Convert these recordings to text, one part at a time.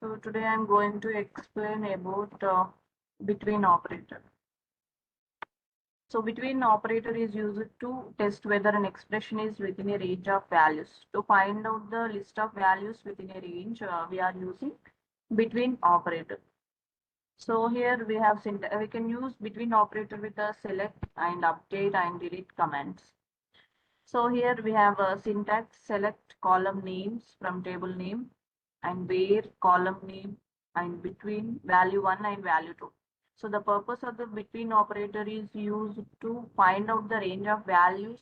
So today I'm going to explain about between operator. So between operator is used to test whether an expression is within a range of values. To find out the list of values within a range, we are using between operator. So here we have we can use between operator with the select and update and delete commands. So here we have a syntax: select column names from table name and where column name and between value 1 and value 2. So the purpose of the between operator is used to find out the range of values,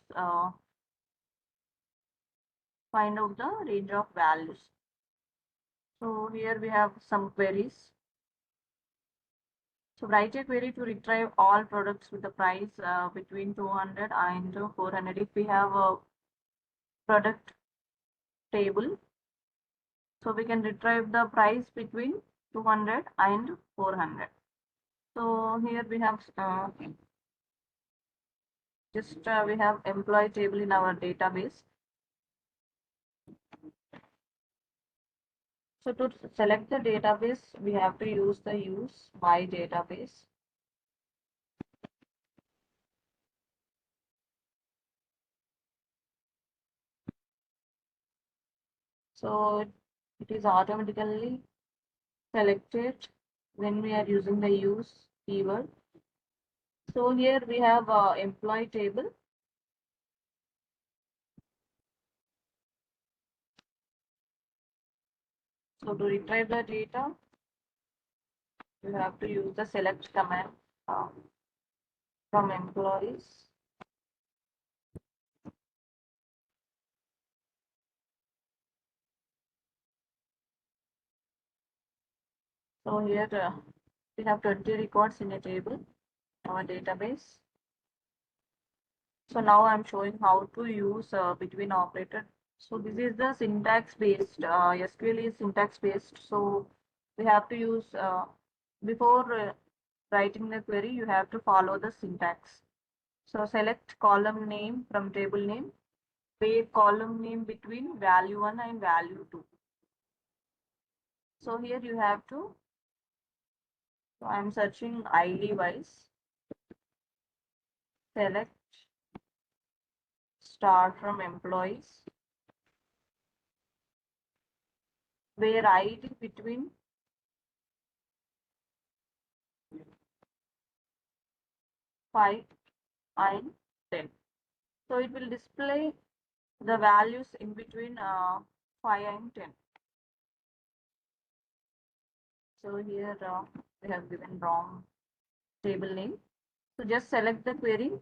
So here we have some queries. So write a query to retrieve all products with the price between 200 and 400. If we have a product table, so we can retrieve the price between 200 and 400. So here we have we have employee table in our database. So to select the database, we have to use the use by database. So it is automatically selected when we are using the use keyword. So here we have employee table. So to retrieve the data, you have to use the select command from employees. So here we have 20 records in a table, our database. So now I'm showing how to use between operator. So this is the syntax based, SQL is syntax based. So we have to use, before writing the query, you have to follow the syntax. So select column name from table name, where column name between value 1 and value 2. So here you have to, so I'm searching ID wise, select start from employees, where ID between 5 and 10. So it will display the values in between 5 and 10. So here we have given wrong table name. So just select the query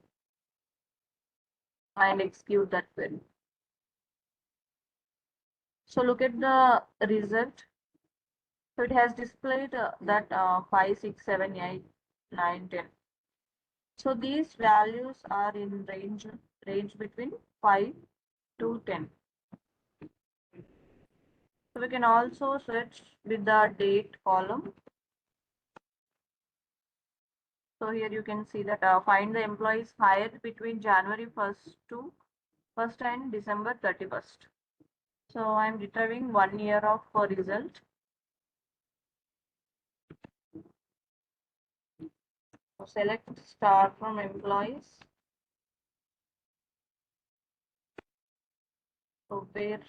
and execute that query. So look at the result. So it has displayed that 5, 6, 7, 8, 9, 10. So these values are in range between 5 to 10. So we can also search with the date column. So here you can see that find the employees hired between January 1st and December 31st. So I'm retrieving 1 year of result. So select star from employees. So where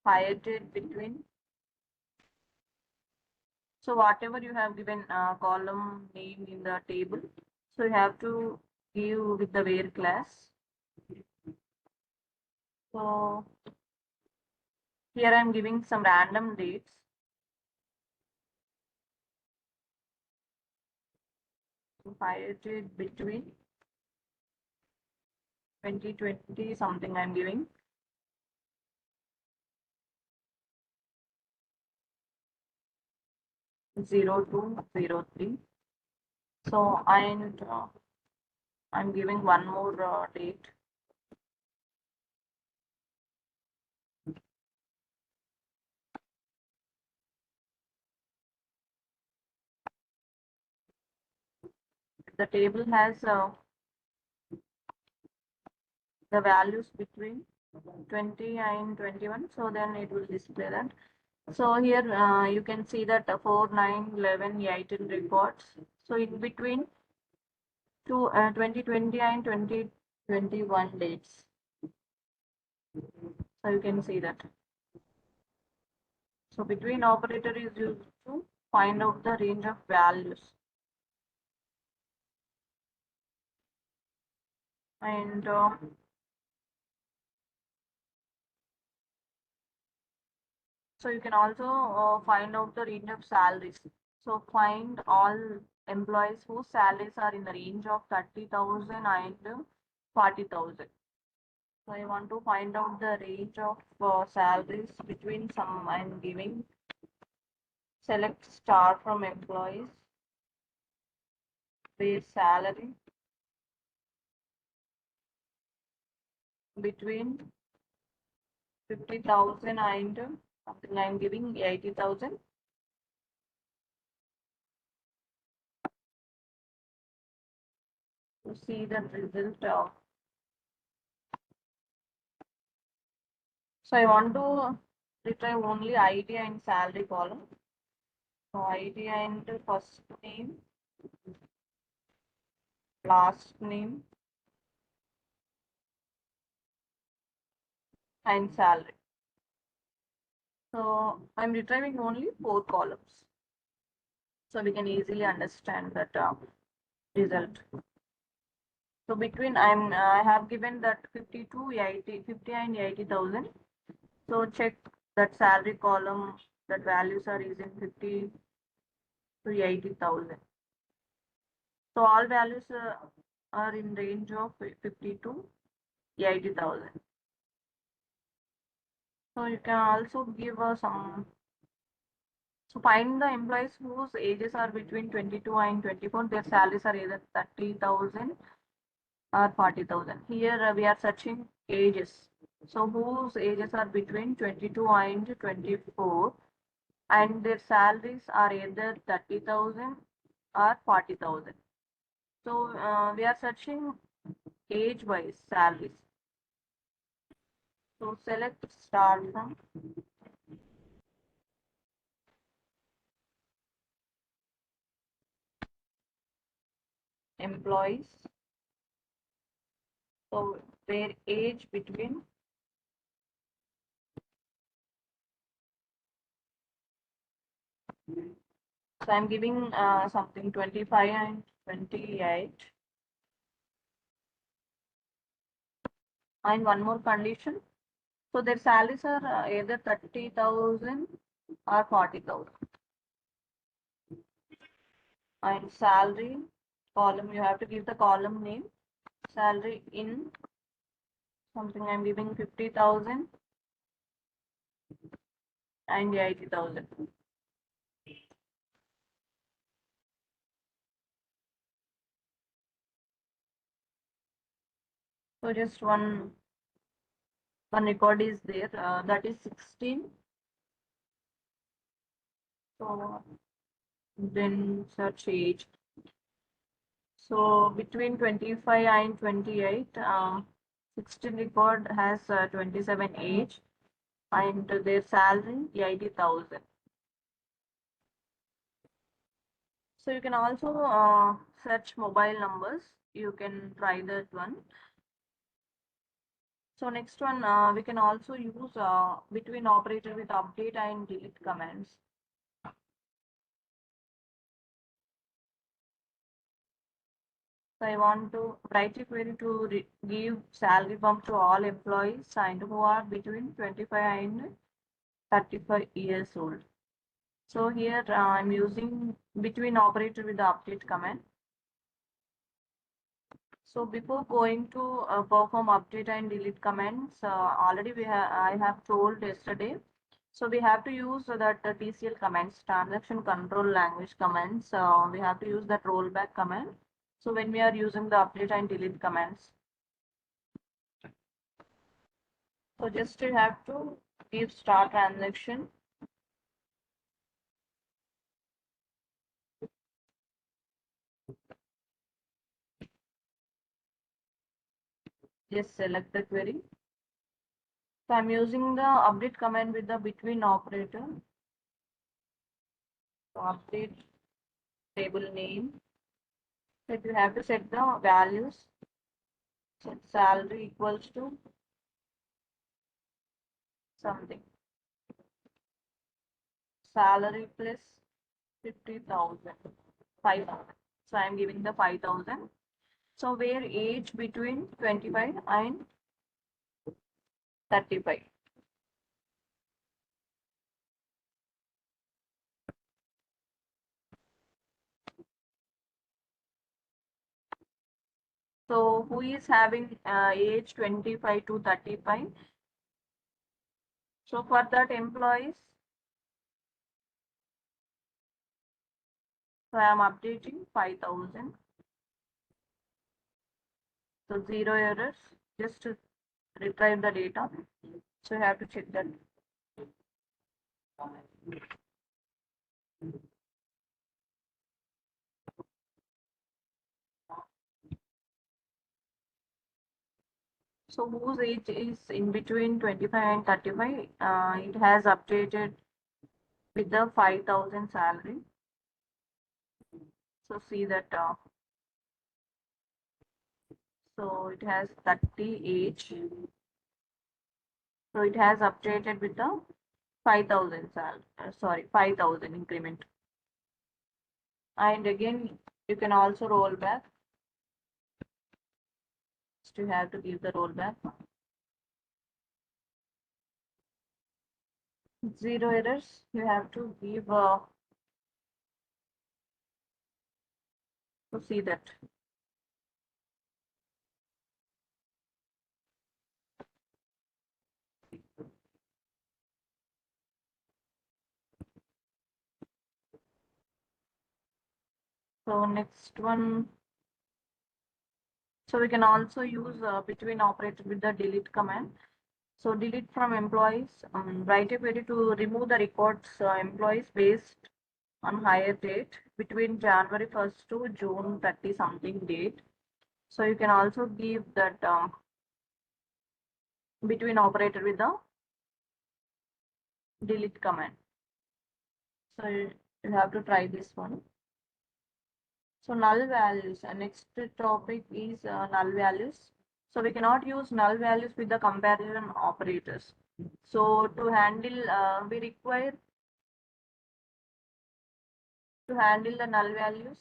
hired between. So whatever you have given column name in the table, so you have to give with the where class. So here I'm giving some random dates. Hired between 2020 something I'm giving. Zero two 03. So and I'm giving one more date. The table has the values between 20 and 21. So then it will display that. So here you can see that 4, 9, 11, 18 records. So in between 2020 and 2021 dates. So you can see that. So between operator is used to find out the range of values. And so you can also find out the range of salaries. So find all employees whose salaries are in the range of 30,000 and 40,000. So I want to find out the range of salaries between some. I'm giving select star from employees, base salary between 50,000 and something. I'm giving 80,000. To see the result of. So I want to retrieve only ID and salary column. So ID and first name, last name, and salary. So I'm retrieving only 4 columns. So we can easily understand that result. So between I have given that 50 to 80, 50 and 80,000. So check that salary column, that values are using 50 to 80,000. So all values are in range of 50 to 80,000. So you can also give some. So find the employees whose ages are between 22 and 24. Their salaries are either 30,000 or 40,000. Here we are searching ages. So whose ages are between 22 and 24, and their salaries are either 30,000 or 40,000. So we are searching age-wise salaries. So select star from employees. So their age between. So I'm giving something 25 and 28. And one more condition. So their salaries are either 30,000 or 40,000. And salary column, you have to give the column name. Salary in something, I'm giving 50,000 and 80,000. So just one record is there, that is 16. So then search age. So between 25 and 28, 16 record has 27 age, and their salary 80,000. So you can also search mobile numbers. You can try that one. So next one, we can also use between operator with update and delete commands. So I want to write a query to give salary bump to all employees and who are between 25 and 35 years old. So here I'm using between operator with the update command. So before going to perform update and delete commands, already I have told yesterday. So we have to use that TCL commands, transaction control language commands. We have to use that rollback command. So when we are using the update and delete commands, so just you have to give start transaction. Just select the query. So I'm using the update command with the between operator. So update table name. So you have to set the values. Set salary equals to something. Salary plus 50,000. 5,000. So I'm giving the 5,000. So where age between 25 and 35. So who is having age 25 to 35? So for that employees, so I am updating 5,000. So zero errors, just to retrieve the data. So you have to check that. So whose age is in between 25 and 35? It has updated with the 5,000 salary. So see that. So it has 30 age. So it has updated with the 5,000 sorry, 5,000 increment. And again, you can also roll back. So you have to give the rollback. Zero errors. You have to give to see that. So next one. So we can also use between operator with the delete command. So delete from employees. Write a query to remove the records employees based on hire date between January 1st to June 30 something date. So you can also give that between operator with the delete command. So you have to try this one. So null values. Next topic is null values. So we cannot use null values with the comparison operators. So to handle, we require to handle the null values.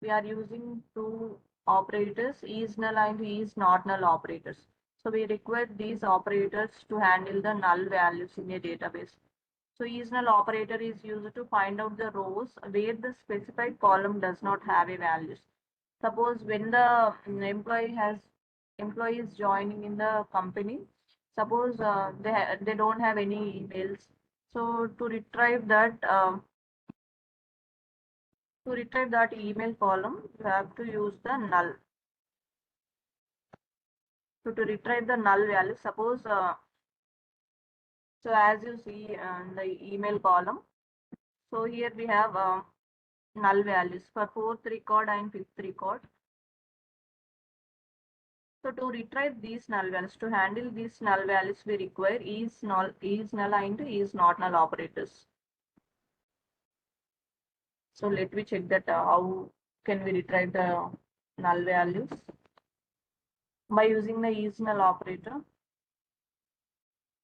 We are using two operators, is null and is not null operators. So we require these operators to handle the null values in a database. So is null operator is used to find out the rows where the specified column does not have a values. Suppose when the employee is joining in the company, suppose they don't have any emails. So to retrieve that email column, you have to use the null. So to retrieve the null value, suppose so as you see in the email column, so here we have null values for fourth record and fifth record. So to retrieve these null values, to handle these null values, we require is null and is not null operators. So let me check that how can we retrieve the null values by using the is null operator.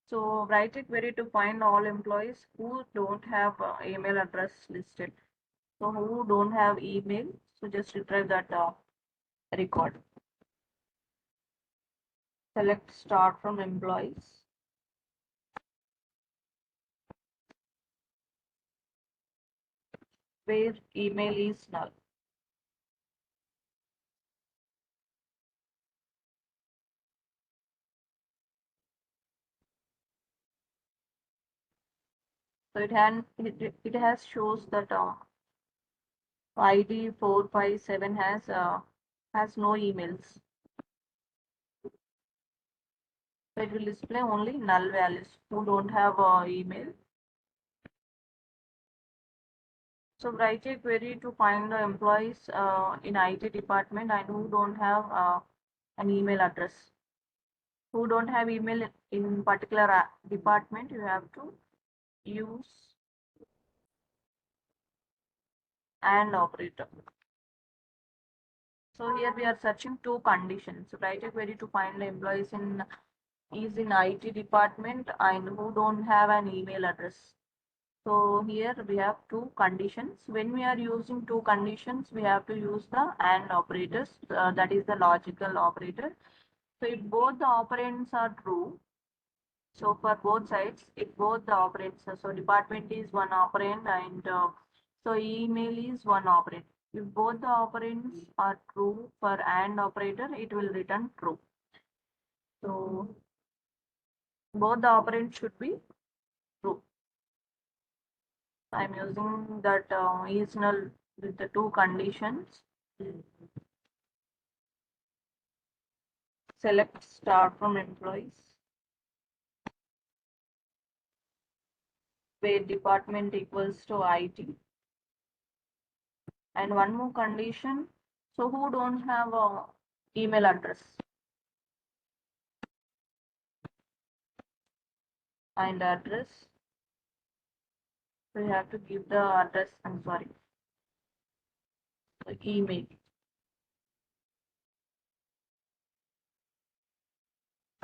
So write a query to find all employees who don't have email address listed. So who don't have email, so just retrieve that record. Select start from employees. Where email is null. So it has shows that ID 457 has no emails. So it will display only null values who don't have email. So write a query to find the employees in IT department and who don't have an email address. who don't have email in particular department, you have to use and operator. So here we are searching two conditions. Write a query to find the employees is in IT department and who don't have an email address. So here we have two conditions. When we are using two conditions, we have to use the AND operators. That is the logical operator. So if both the operands are true, so for both sides, if both the operands, so department is one operand and so email is one operand. If both the operands are true for AND operator, it will return true. So both the operands should be true. I'm using that is null with the two conditions. Select star from employees where department equals to IT. And one more condition. So who don't have a email address? And address. So you have to give the address, I'm sorry, the email.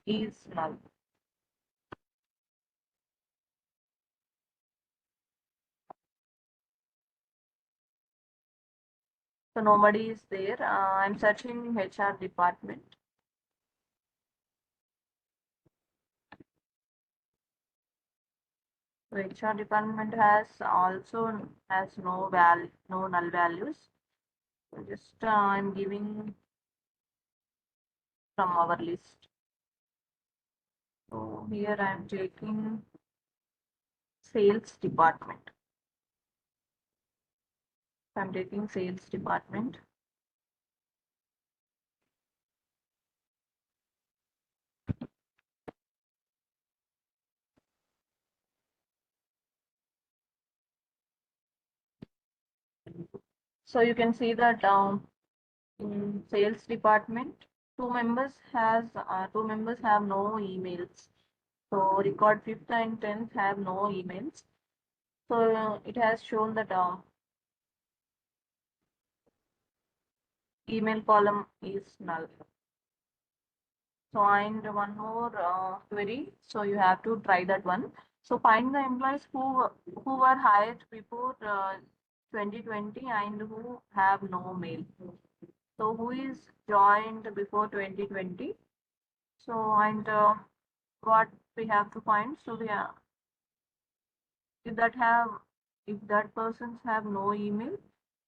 Is null. So nobody is there. I'm searching HR department. So HR department has also has no null values. So just I'm giving from our list. So here I'm taking sales department. I'm taking sales department. So you can see that in sales department, two members have no emails. So record 5th and 10th have no emails. So it has shown that email column is null. So and one more query. So you have to try that one. So find the employees who were hired before 2020 and who have no mail. So who is joined before 2020? So and what we have to find? So we are, if that persons have no email,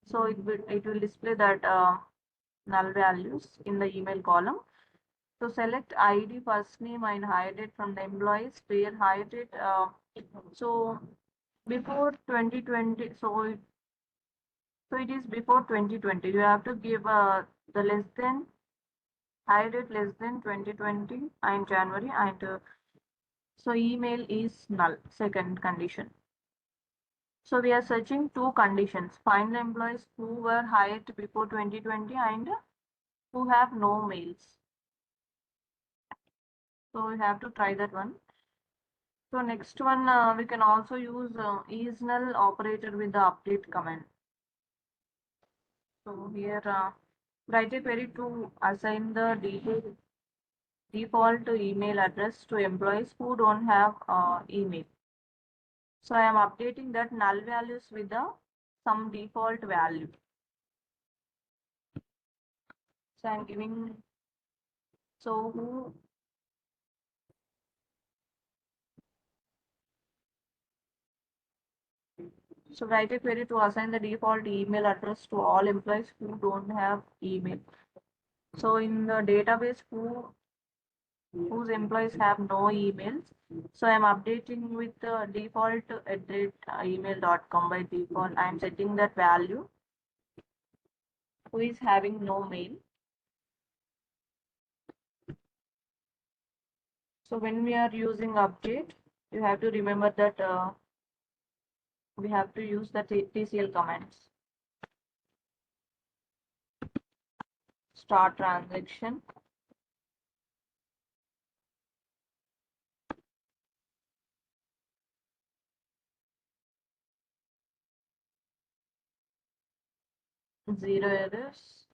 so it will display that null values in the email column. So select ID first name and hide it from the employees where hide it. So before 2020, so it is before 2020. You have to give the less than, hide it less than 2020 and January, and so email is null. Second condition. So we are searching two conditions. Find the employees who were hired before 2020 and who have no mails. So we have to try that one. So next one, we can also use is null operator with the update command. So here, write a query to assign the default email address to employees who don't have email. So I am updating that null values with some default value. So I'm giving, so who, so write a query to assign the default email address to all employees who don't have email. So in the database whose employees have no emails, so I'm updating with the default @email.com by default. I'm setting that value who is having no mail. So when we are using update, you have to remember that we have to use the TCL commands. Start transaction. zero errors.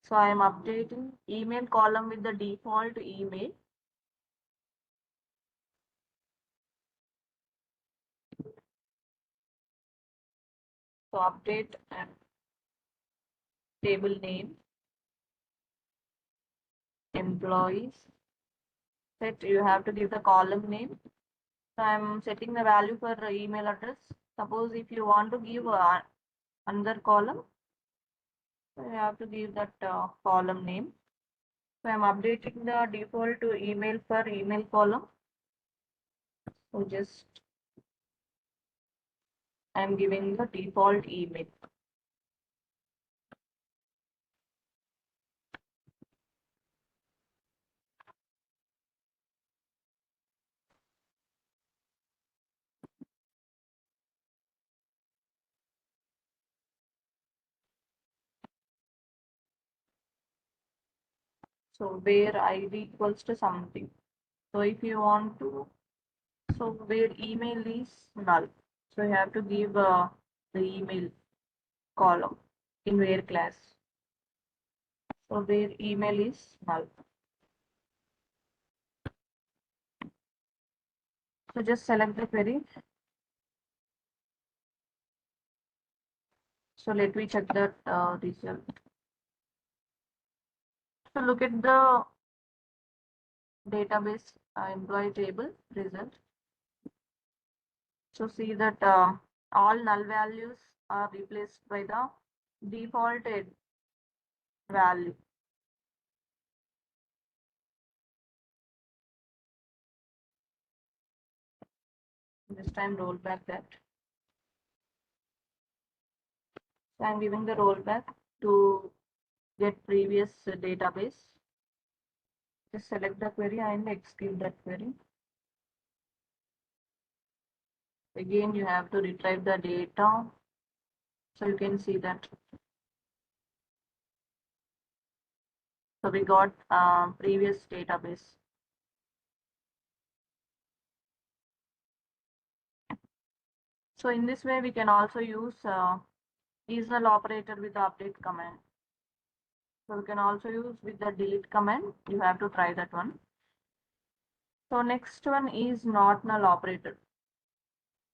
So I am updating email column with the default email. So update and table name, employees. Set, you have to give the column name. So I'm setting the value for the email address. Suppose if you want to give another column, so you have to give that column name. So I'm updating the default to email for email column. So just I'm giving the default email. So where ID equals to something. So if you want to, so where email is null. So you have to give the email column in where class. So where email is null. So just select the query. So let me check that result. So look at the database employee table result. So see that all null values are replaced by the defaulted value. This time roll back that. So I'm giving the rollback to get previous database. Just select the query and execute that query. Again, you have to retrieve the data. So you can see that. So we got previous database. So in this way, we can also use seasonal operator with the update command. So we can also use with the delete command. You have to try that one. So next one is not null operator.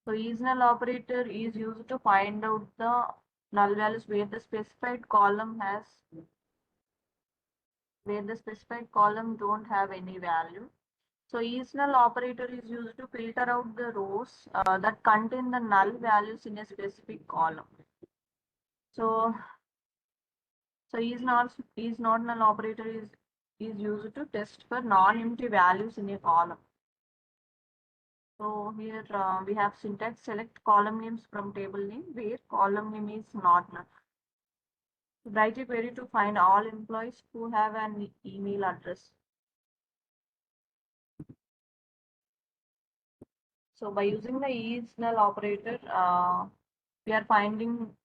So is null operator is used to find out the null values where the specified column don't have any value. So is null operator is used to filter out the rows that contain the null values in a specific column. So is not null operator is used to test for non-empty values in a column. So here we have syntax select column names from table name where column name is not null. Write a query to find all employees who have an email address. So by using the is null operator, we are finding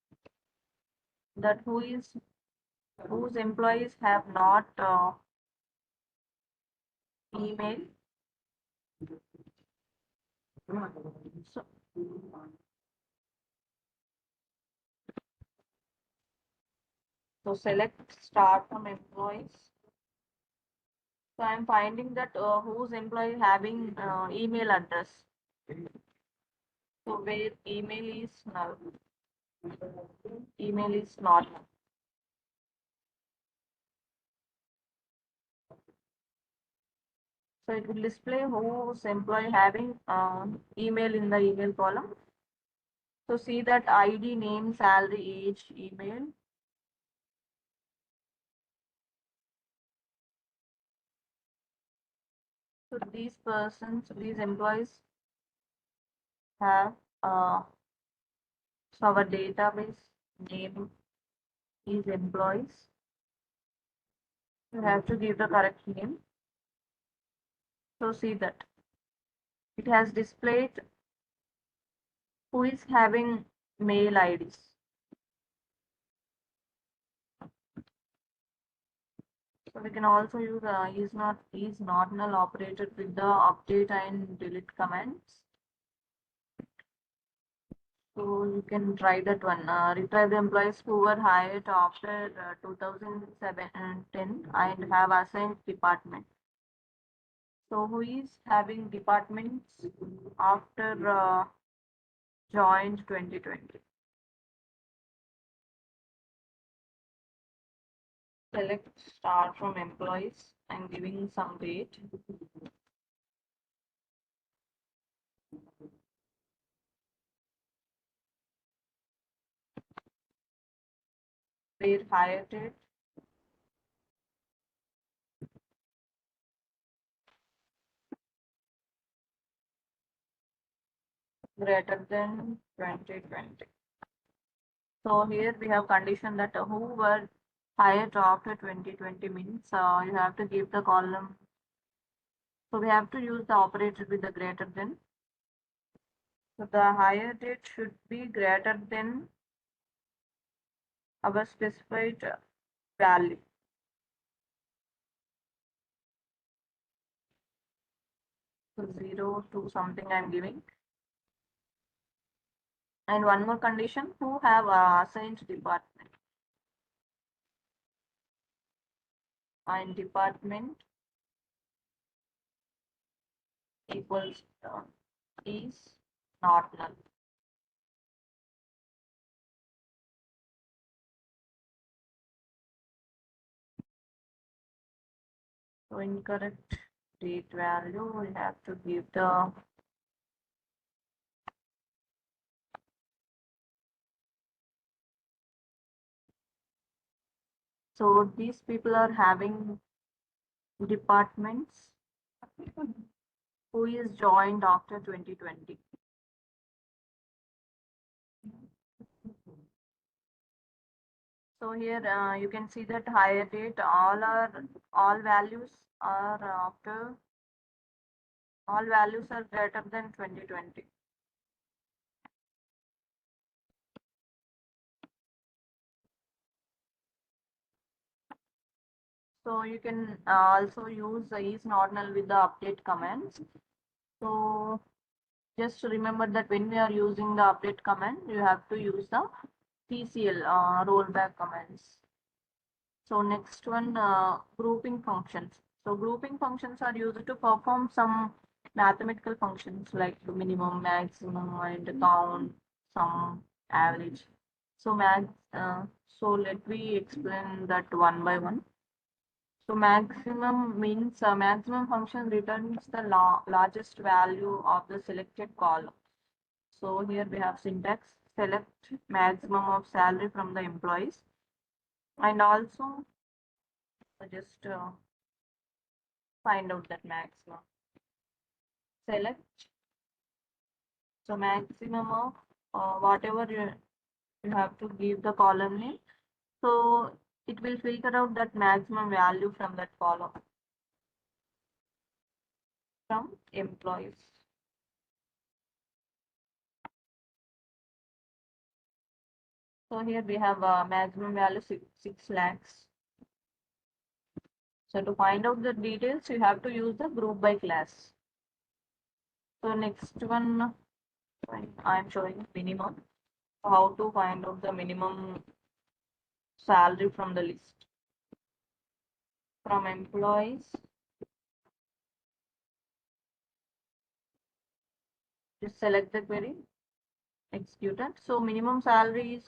that whose employees have not email. So, so select start from employees. So I'm finding that whose employee having email address. So where email is null, email is not null. So it will display whose employee having email in the email column. So see that ID, name, salary, age, email. So these employees have so our database name is employees. You have to give the correct name. So see that it has displayed who is having mail IDs. So we can also use is not null operator with the update and delete commands. So you can try that one. Retrieve the employees who were hired after 2007 and 10 and have assigned department. So who is having departments after joined 2020? Select star from employees and giving some date. Where hired date. Greater than 2020. So here we have condition that who were hired after 2020 means you have to give the column. So we have to use the operator with the greater than. So the higher date should be greater than our specified value. So 0 to something I'm giving. And one more condition, who have assigned department. And department equals is not null. So incorrect date value, we have to give the so these people are having departments who is joined after 2020. So here you can see that higher date all values are after all values are greater than 2020. So you can also use is not null with the update commands. So just remember that when we are using the update command, you have to use the TCL rollback commands. So next one, grouping functions. So grouping functions are used to perform some mathematical functions like minimum, maximum, and count, sum, average. So so let me explain that one by one. So maximum means maximum function returns the largest value of the selected column. So here we have syntax, select maximum of salary from the employees, and also just find out that maximum. Select, so maximum of whatever you have to give the column name. So it will filter out that maximum value from that column from employees. So here we have maximum value 6 lakhs. So to find out the details, you have to use the group by class. So next one, I'm showing minimum. How to find out the minimum salary from the list. From employees, just select the query, execute it. So minimum salary is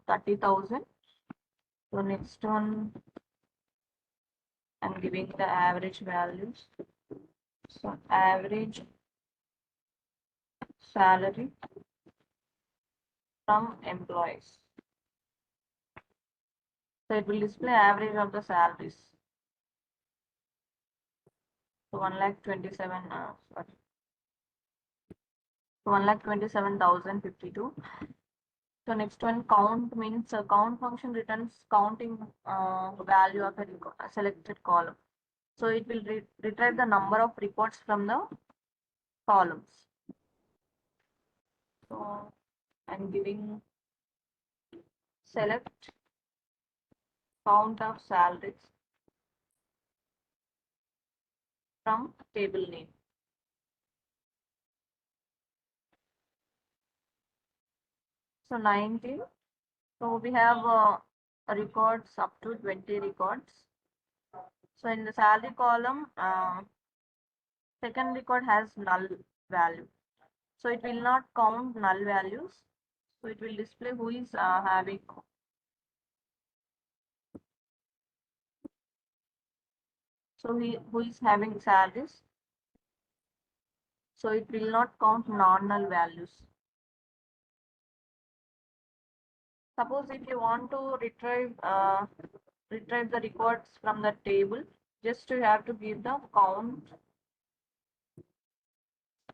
30,000. So next one, I'm giving the average values. So average salary from employees. So it will display average of the salaries. So 1,27,000, sorry. So 1,27,052. So next one, count means count function returns counting value of a selected column. So it will retrieve the number of records from the columns. So I'm giving select count of salaries from table name. So 19. So we have records up to 20 records. So in the salary column, second record has null value. So it will not count null values. So it will display who is having. So who is having salaries. So it will not count non-null values. Suppose if you want to retrieve the records from the table, just you have to give the count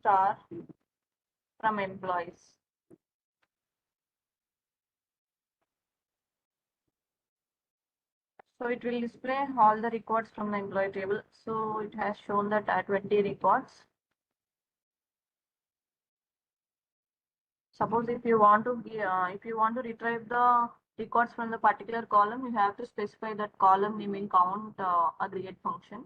star from employees. So it will display all the records from the employee table. So it has shown that 20 records. Suppose if you want to retrieve the records from the particular column, you have to specify that column name in count aggregate function.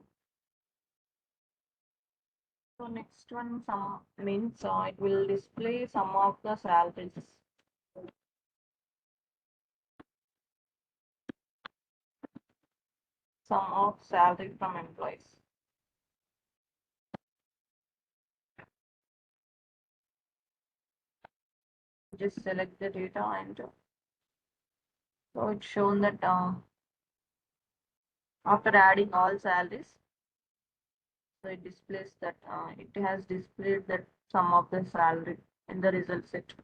So next one, sum means it will display sum of the salaries. Sum of salary from employees. Just select the data and so it's shown that after adding all salaries, so it displays that it has displayed that sum of the salary in the result set.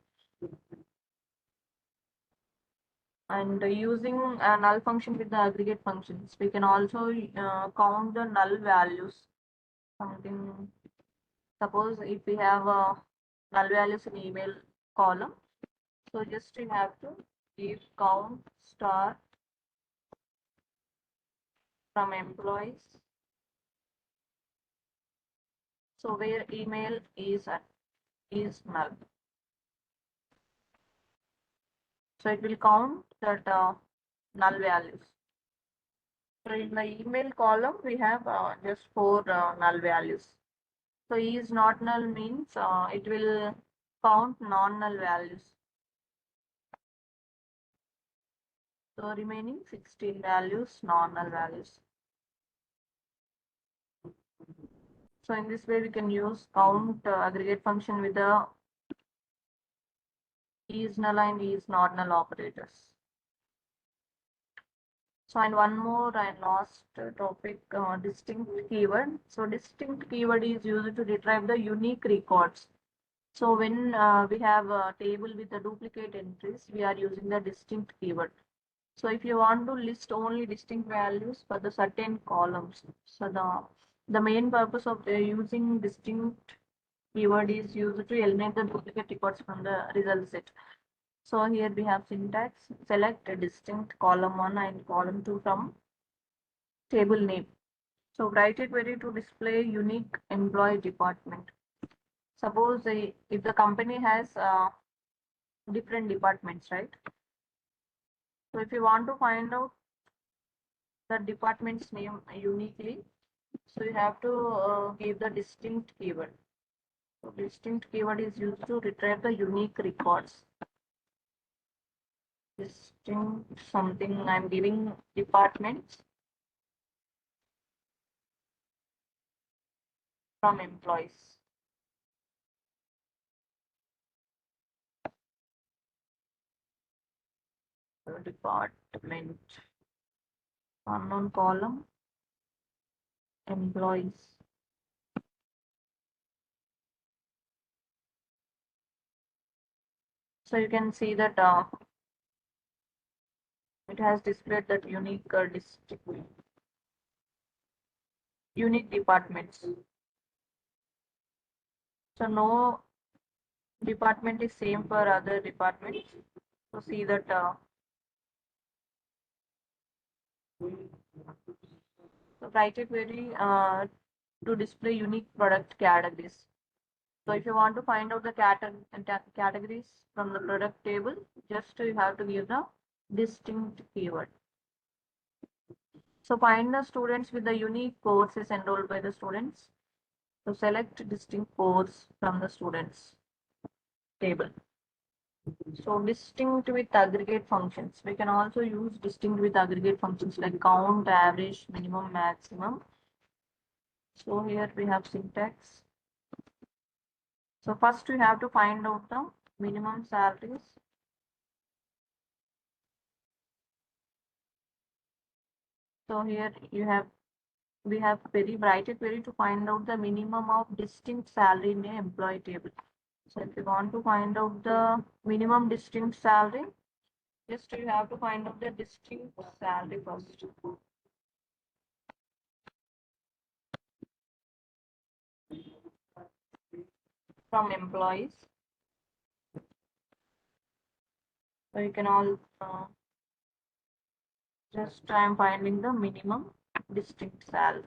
And using a null function with the aggregate functions, we can also count the null values. Something, suppose if we have null values in email column, so just you have to give count star from employees. So where email is null. So it will count that null values. So in the email column, we have just 4 null values. So is not null means it will count non-null values. So remaining 16 values, non-null values. So in this way, we can use count aggregate function with the is null and is not null operators. So and one more and last topic, distinct keyword. So distinct keyword is used to retrieve the unique records. So when we have a table with the duplicate entries, we are using the distinct keyword. So if you want to list only distinct values for the certain columns, so the main purpose of using distinct keyword is used to eliminate the duplicate records from the result set. So here we have syntax, select a distinct column 1 and column 2 from table name. So write a query to display unique employee department. Suppose if the company has different departments, right? So if you want to find out the department's name uniquely, so you have to give the distinct keyword. So distinct keyword is used to retrieve the unique records. Distinct something, I'm giving departments from employees. So department, unknown column, employees. So you can see that it has displayed that unique departments. So no department is same for other departments. So see that so write a query to display unique product categories. So if you want to find out the categories from the product table, just you have to give the distinct keyword. So find the students with the unique courses enrolled by the students. So select distinct course from the students table. So distinct with aggregate functions. We can also use distinct with aggregate functions like count, average, minimum, maximum. So here we have syntax. So first we have to find out the minimum salaries. So here we have write a query to find out the minimum of distinct salary in a employee table. So if you want to find out the minimum distinct salary, just you have to find out the distinct salary first from employees. So you can all just I am finding the minimum distinct salary.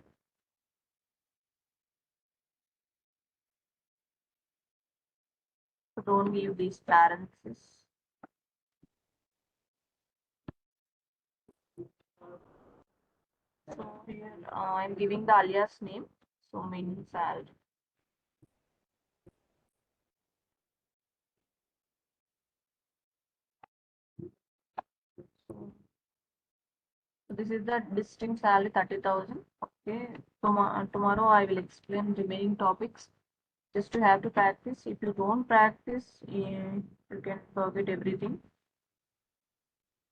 So don't give these parentheses. So here I'm giving the alias name. So min salary. So this is the distinct salary 30,000. Okay. Tomorrow I will explain remaining topics. Just to have to practice. If you don't practice, you can forget everything.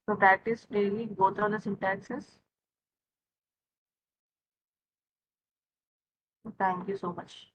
So practice daily. Go through the syntaxes. Thank you so much.